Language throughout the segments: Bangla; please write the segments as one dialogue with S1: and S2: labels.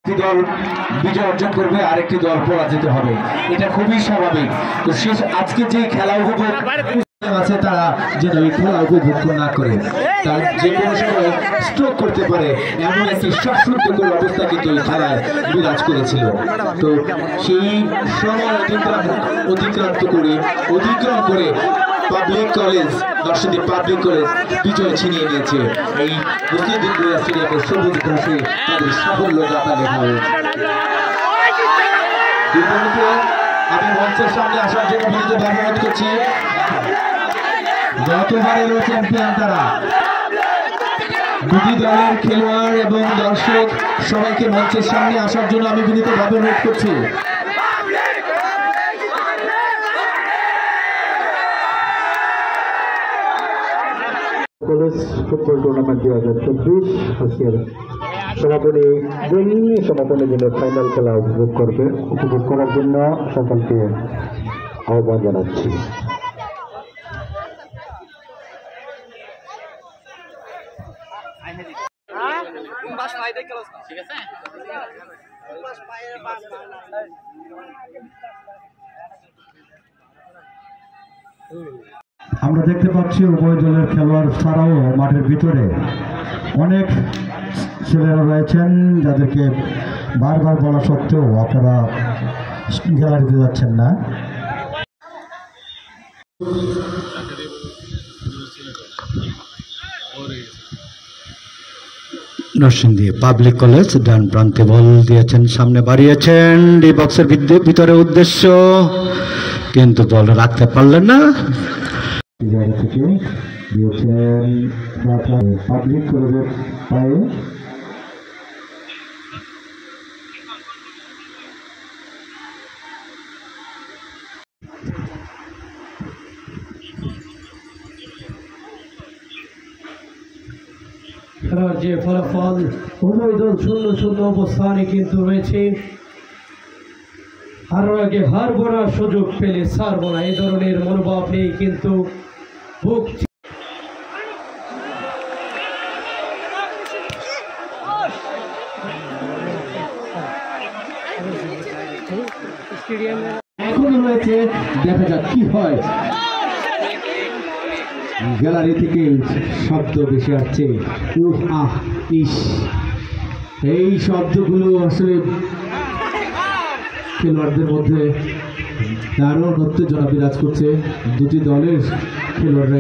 S1: দল বিজয় অর্জন করবে, আরেকটি দল পরাজিত হবে, এটা খুবই স্বাভাবিক। তো শেষ আজকে যে খেলা উপভোগ আছে তারা যেন এই খেলা উপভোগ না করে, তার যে কোনো সময় স্ট্রোক করতে পারে এমন একটি শ্বাসরুদ্ধকর অবস্থা কিন্তু এই খেলায় বিরাজ করেছিল। তো সেই সময় অতিক্রম করে public college, Narsingdi public college বিজয় ছিনিয়ে নিয়েছে। এই মুসলিম স্টেডিয়ামের সবুজ ঘাসে তাদের সাফল্য গাথা লেখা হয়েছে। আমি মঞ্চের সামনে আসার জন্য বিনীতভাবে অনুরোধ করছি, গতবারেরও চ্যাম্পিয়ন তারা। দুটি দলের খেলোয়াড় এবং দর্শক সবাইকে মঞ্চের সামনে আসার জন্য আমি বিনীতভাবে অনুরোধ করছি।
S2: কলেজ ফুটবল টুর্নামেন্ট 2024 আজকের সমাপনী দিনের ফাইনাল খেলা উপভোগ করার জন্য সকলকে আহ্বান জানাচ্ছি।
S3: আমরা দেখতে পাচ্ছি উভয় দলের খেলোয়াড় ছাড়াও মাঠের ভিতরে অনেক ছেলেরা রয়েছেন যাদেরকে বারবার বলা সত্ত্বেও আপনারা গ্যালারিতে যাচ্ছেন না। নরসিংদী পাবলিক কলেজ ডান প্রান্তে বল দিয়েছেন, সামনে বাড়িয়েছেন ডি বক্সের ভিতরে উদ্দেশ্য, কিন্তু বল রাখতে পারলেন না। থেকে দিয়েছেন পাবলিক কলেজের পায়ে
S4: খেলার যে ফলাফল, উভয় দল 0-0 অবস্থানে কিন্তু রয়েছে। হারার আগে হারবো না, সুযোগ পেলে ছাড়বো না, এই ধরনের মনোভাব নেই কিন্তু বুক
S1: এখনো রয়েছে, দেখা যাক কি হয়। গ্যালারি থেকে শব্দ বেশি আসছে, উহ আহ ইস, এই শব্দগুলো আসলে খেলোয়াড়দের মধ্যে দারুণ উত্তেজনা বিরাজ করছে। দুটি দলের খেলোয়াড়রা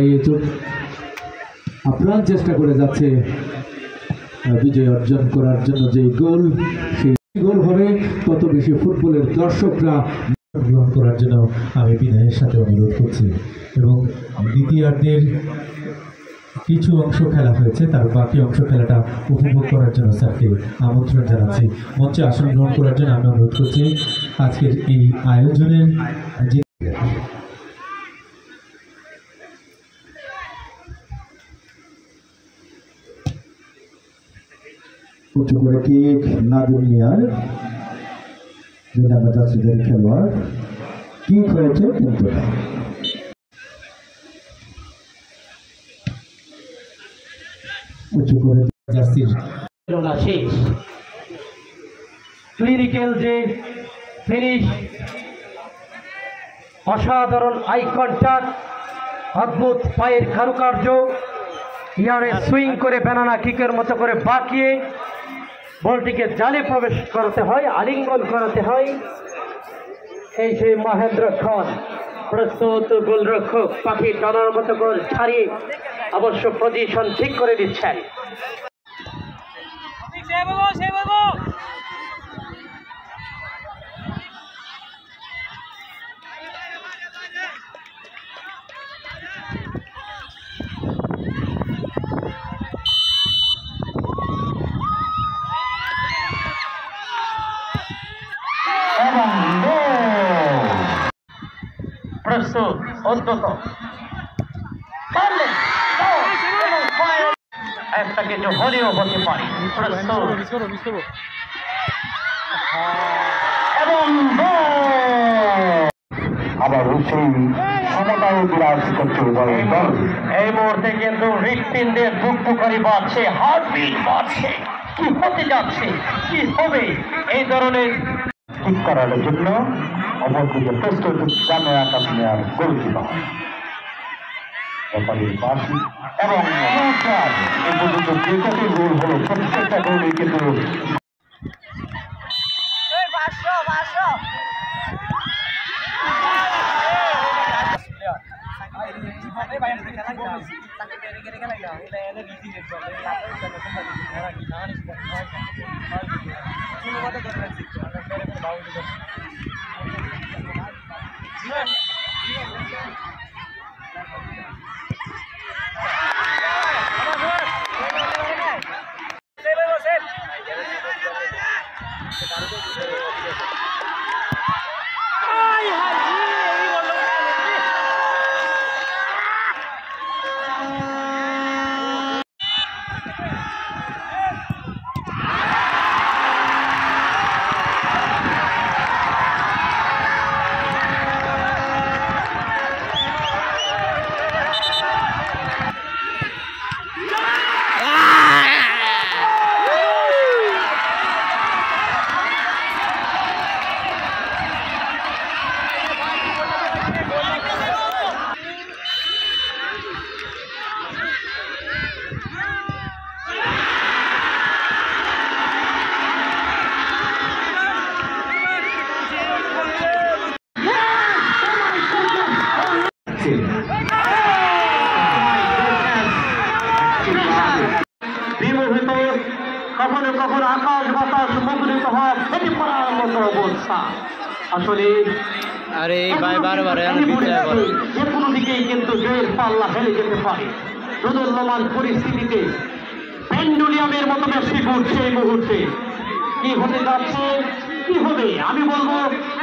S1: আপ্রাণ চেষ্টা করে যাচ্ছে বিজয় অর্জন করার জন্য। যে গোল, সেই গোল হবে তত বেশি ফুটবলের দর্শকরা গ্রহণ করার জন্য আমি বিনয়ের সাথে অনুরোধ করছি। এবং দ্বিতীয়ার্ধের কিছু অংশ খেলা হয়েছে, তার বাকি অংশ খেলাটা উপভোগ করার জন্য স্যারকে আমন্ত্রণ জানাচ্ছি। মঞ্চে আসন গ্রহণ করার জন্য আমি অনুরোধ করছি। আজকের এই আয়োজনের যে উঁচু করে কিক নাদিম মিয়ার, 2 নম্বর জার্সিদের খেলোয়াড়, কিক হয়েছে কিন্তু না। উঁচু করে জার্সির
S4: শেষ ক্লিনিক্যাল যে ফিনিশ, অসাধারণ আই কন্টাক্ট, অদ্ভুত পায়ের কারুকার্য, ইয়ারে সুইং করে ব্যানানা কিকের মতো করে বাঁকিয়ে বলটিকে জালে প্রবেশ করাতে হয়, আলিঙ্গন করাতে হয়। এই সেই মহেন্দ্র খান প্রস্তুত, গোলরক্ষক পাখি টানার মতো গোল ছাড়িয়ে অবশ্য পজিশন ঠিক করে দিচ্ছেন। প্রস্তুত, অন্তত একটা কিছু হলেও হতে পারে। এবং
S2: আবার সেই সমতায় বিরাজ করছে উভয় দল।
S4: এই মুহূর্তে কিন্তু হৃৎপিণ্ডের ধুকধুকারি বাড়ছে, হার্টবিট বাড়ছে। কি হতে যাচ্ছে, কি হবে এই ধরনের
S2: ঠিক করার জন্য অপরদিকে প্রস্তুত জামিয়া কাশ্মীর গোলকিপার এবং এই পর্যন্ত যে কটি গোল হলো প্রত্যেকটা গোলই কিন্তু
S4: বিমোহিত, কখনো কখনো আকাশ বাতাস মুখরিত হওয়া ফেটে পড়ার মতো অবস্থা। আসলে
S5: আরে ভাই বারবার
S4: যে কোনো দিকেই কিন্তু জয়ের পাল্লা হেরে যেতে পারে। প্রদল্যমান পরিস্থিতিতে পেন্ডুলিয়ামের মতো বেশি ঘুরছে এই মুহূর্তে। কি হতে যাচ্ছে, কি হবে? আমি বলবো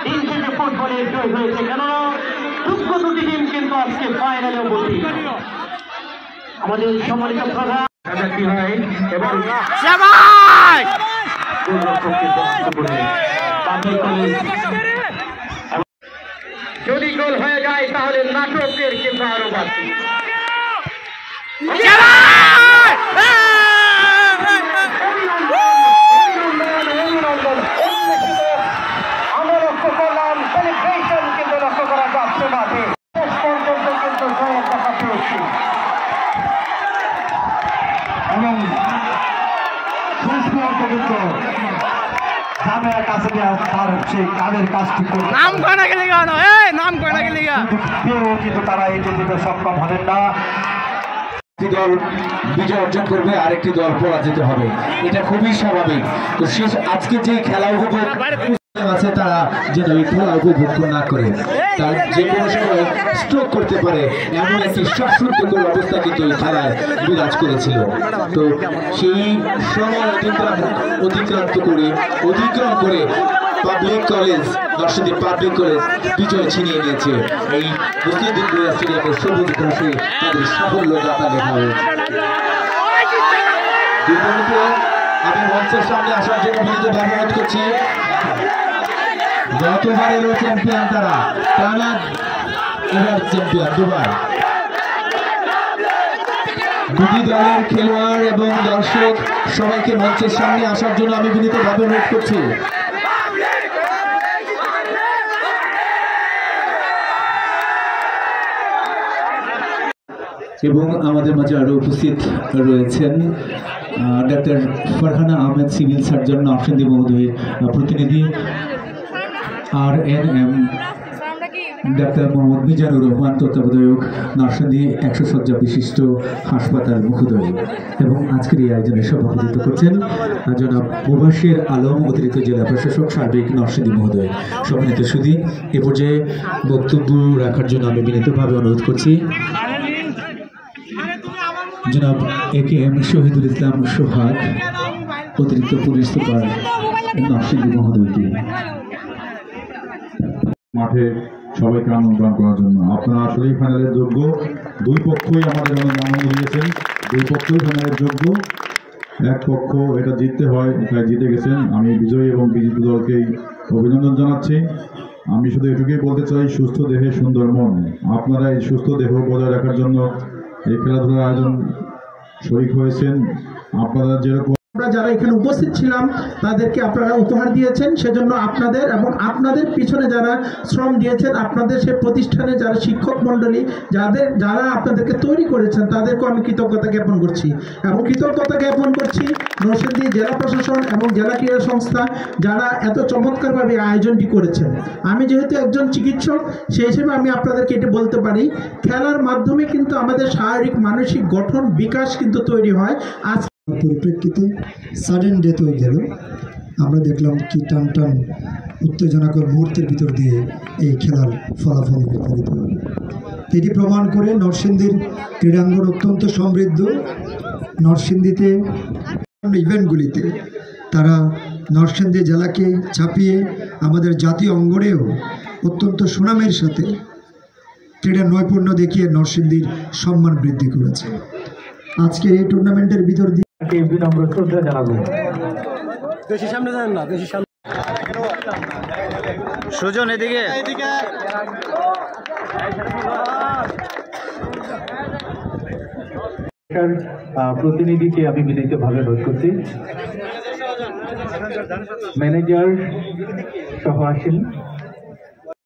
S4: দিন শেষে ফুটবলের জয় হয়েছে, কেননা যোগ্য দুটি টিম কিন্তু আজকে ফাইনালে উপস্থিত। আমাদের সম্মানিত প্রধান
S2: কি হয় এবং
S4: যদি গোল হয়ে যায় তাহলে নাটকের কিন্তু আরো বাড়তি। আমরা লক্ষ্য করলাম সেলিব্রেশন কিন্তু লক্ষ্য করা যাচ্ছে মাঠে। শেষ পর্যন্ত কিন্তু জয়ের দেখা পেয়েছি
S2: এবং শেষ পর্যন্ত জামিয়া কাশ্মীর তার সেই কাজের কাজটি করবে
S5: নাম কয় না গেলে গানো নাম কয় না গেলে গা
S2: কিন্তু তারা এগিয়ে দিতে সক্ষম হলেন না।
S1: একটি দল বিজয় অর্জন করবে, আরেকটি দল পরাজিত হবে, এটা খুবই স্বাভাবিক। তো শেষ আজকে যে খেলা উপভোগ আছে তারা যেন এই খেলা উপভোগ না করে, তার যে কোনো সময় স্ট্রোক করতে পারে এমন একটি শ্বাসরুদ্ধকর অবস্থা কিন্তু এই খেলায় বিরাজ করেছিল। তো সেই সময় অতিক্রম করে public college, Narsingdi public college বিজয় ছিনিয়ে নিয়েছে। এই মুসলিম স্টেডিয়ামের সবুজ ঘাসে তাদের সাফল্য যাত্রা দেখা হয়েছে। আমি মঞ্চের সামনে আসার জন্য বিনীতভাবে অনুরোধ করছি। গতবারেরও চ্যাম্পিয়ন তারা, টানা এবার চ্যাম্পিয়ন দুবার। দুটি দলের খেলোয়াড় এবং দর্শক সবাইকে মঞ্চের সামনে আসার জন্য আমি বিনীতভাবে অনুরোধ করছি। এবং আমাদের মাঝে আরো উপস্থিত রয়েছেন doctor Farhana Ahmed, civil surgeon, Narsingdi মহোদয়ের প্রতিনিধি, RNM ডাক্তার মোহাম্মদ মিজানুর রহমান, তত্ত্বাবধায়ক, নরসিংদী 100 শয্যা বিশিষ্ট হাসপাতাল মহোদয়। এবং আজকের এই আয়োজনে সভাপতিত্ব করছেন জনাব মুবাশির আলম, অতিরিক্ত জেলা প্রশাসক, সার্বিক, নরসিংদী মহোদয়। সম্মানিত সুধী, এ পর্যায়ে বক্তব্য রাখার জন্য আমি বিনীতভাবে অনুরোধ করছি জনাব AKM শহীদুল ইসলাম সোহাগ, অতিরিক্ত পুলিশ সুপার, নরসিংদী মহোদয়কে।
S6: মাঠে সবাইকে আমন্ত্রণ করার জন্য আপনারা আসলেই ফাইনালের যোগ্য। দুই পক্ষই আমাদের নাম দিয়েছেন, দুই পক্ষই ফাইনালের যোগ্য। এক পক্ষ এটা জিততে হয়, তাই জিতে গেছেন। আমি বিজয়ী এবং বিজেপি দলকেই অভিনন্দন জানাচ্ছি। আমি শুধু এটুকুই বলতে চাই, সুস্থ দেহে সুন্দর মন। আপনারা এই সুস্থ দেহ বজায় রাখার জন্য এই খেলাধুলার আয়োজন শরিক হয়েছেন। আপনারা যেরকম
S7: আমরা যারা এখানে উপস্থিত ছিলাম তাদেরকে আপনারা উপহার দিয়েছেন, সেজন্য আপনাদের এবং আপনাদের পিছনে যারা শ্রম দিয়েছেন, আপনাদের সেই প্রতিষ্ঠানে যারা শিক্ষক মণ্ডলী যারা আপনাদেরকে তৈরি করেছেন তাদেরকেও আমি কৃতজ্ঞতা জ্ঞাপন করছি এবং কৃতজ্ঞতা জ্ঞাপন করছি নরসিংদী জেলা প্রশাসন এবং জেলা ক্রীড়া সংস্থা যারা এত চমৎকারভাবে আয়োজনটি করেছেন। আমি যেহেতু একজন চিকিৎসক সেই হিসেবে আমি আপনাদেরকে এটা বলতে পারি, খেলার মাধ্যমে কিন্তু আমাদের শারীরিক মানসিক গঠন বিকাশ কিন্তু তৈরি হয়। আজ
S8: পরিপ্রেক্ষিতে সাডেন ডেথ হয়ে গেল, আমরা দেখলাম কি টান টান উত্তেজনাকর মুহূর্তের ভিতর দিয়ে এই খেলার ফলাফল নির্ধারিত হবে। এটি প্রমাণ করে নরসিংদীর ক্রীড়াঙ্গন অত্যন্ত সমৃদ্ধ। নরসিংদীতে ইভেন্টগুলিতে তারা নরসিংদী জেলাকে ছাপিয়ে আমাদের জাতীয় অঙ্গনেও অত্যন্ত সুনামের সাথে ক্রীড়া নৈপুণ্য দেখিয়ে নরসিংদীর সম্মান বৃদ্ধি করেছে। আজকের এই টুর্নামেন্টের ভিতর দিয়ে
S2: বিনম্র শ্রদ্ধা জানাবো।
S5: বেশি সামনে যান না, বেশি সামনে। সুজন এদিকে
S2: প্রতিনিধিকে আমি বিনীতভাবে অনুরোধ করছি, ম্যানেজার সহ আসেন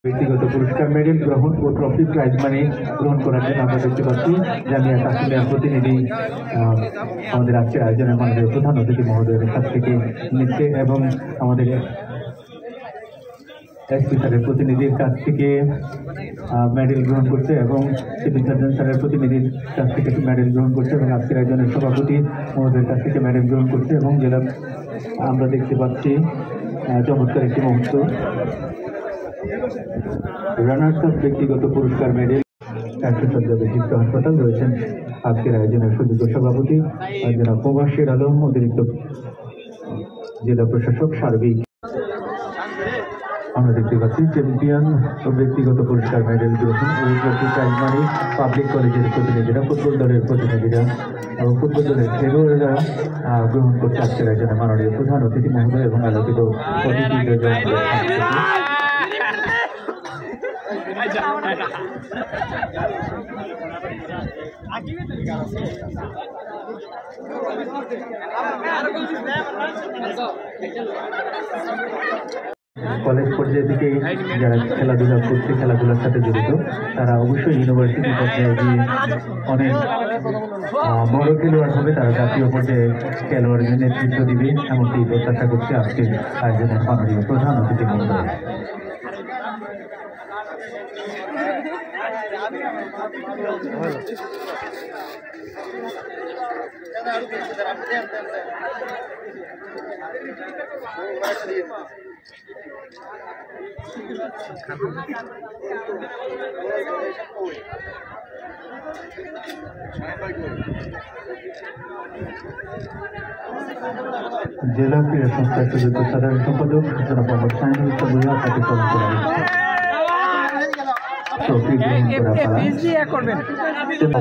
S2: ব্যক্তিগত পুরস্কার মেডেল গ্রহণ ও ট্রফি প্রাইজ মানি গ্রহণ করার জন্য আমরা দেখতে পাচ্ছি জামিয়া কাশ্মীরের প্রতিনিধি আমাদের আজকের আয়োজনের মাননীয় প্রধান অতিথি মহোদয়ের কাছ থেকে নিচ্ছে এবং আমাদের এসপি স্যারের প্রতিনিধির কাছ থেকে মেডেল গ্রহণ করছে এবং সিভিল সার্জন স্যারের প্রতিনিধির কাছ থেকে মেডেল গ্রহণ করছে এবং আজকের আয়োজনের সভাপতি মহোদয়ের কাছ থেকে মেডেল গ্রহণ করছে এবং জেলা আমরা দেখতে পাচ্ছি চমৎকার একটি মুহূর্ত। রানার্স আপ ব্যক্তিগত পুরস্কার মেডেল 100 বিশিষ্ট হাসপাতাল রয়েছেন আজকের আয়োজনের সুযোগ্য সভাপতি জনাব মুবাশশির আলম, অতিরিক্ত জেলা প্রশাসক সার্বিক। আমরা দেখতে পাচ্ছি চ্যাম্পিয়ন ও ব্যক্তিগত পুরস্কার মেডেল গ্রহণ ও ট্রফি প্রাইজ মানি পাবলিক কলেজের প্রতিনিধিরা, ফুটবল দলের প্রতিনিধিরা এবং ফুটবল দলের খেলোয়াড়রা গ্রহণ করছে আজকের আয়োজনে মাননীয় প্রধান অতিথি মহোদয় এবং আলোকিত অতিথিদের। কলেজ পর্যায়ে থেকে যারা খেলাধুলা করছে, খেলাধুলার সাথে জড়িত, তারা অবশ্যই ইউনিভার্সিটি পর্যায়ে গিয়ে অনেক বড় খেলোয়াড় হবে, তারা জাতীয় পর্যায়ে খেলোয়াড়দের নেতৃত্ব দিবে এমনটি প্রত্যাশা করছে আজকের আয়োজনের মাননীয় প্রধান অতিথি মহোদয়। জেলা ক্রীড়া সংস্থার সুযোগ্য সাধারণ সম্পাদক জনাব মোহাম্মদ সাইনুল ইসলাম ভূঁইয়া তাকে প্রদান করা হয়েছে।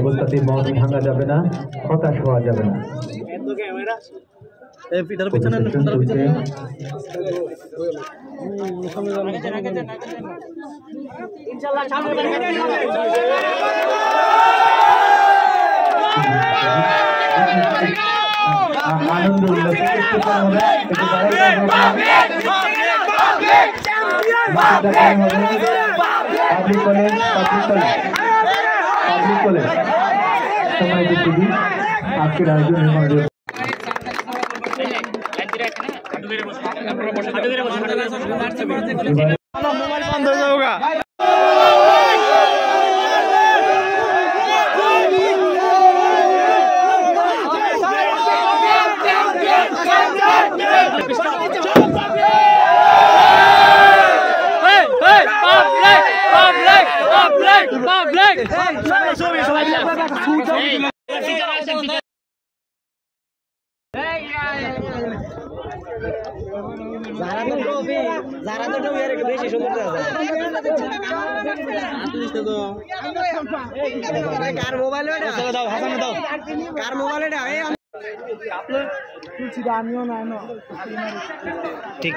S2: অবস্থাতে মন ভাঙা যাবে না, হতাশ হওয়া যাবে না। আনন্দ উল্লাস পাবলিক কলেজ সময় টিভি আজকের আয়োজনের মাধ্যমে
S5: কার মোবাইল দাও, হাসান দাও, কার মোবাইল আমিও নাই ঠিক।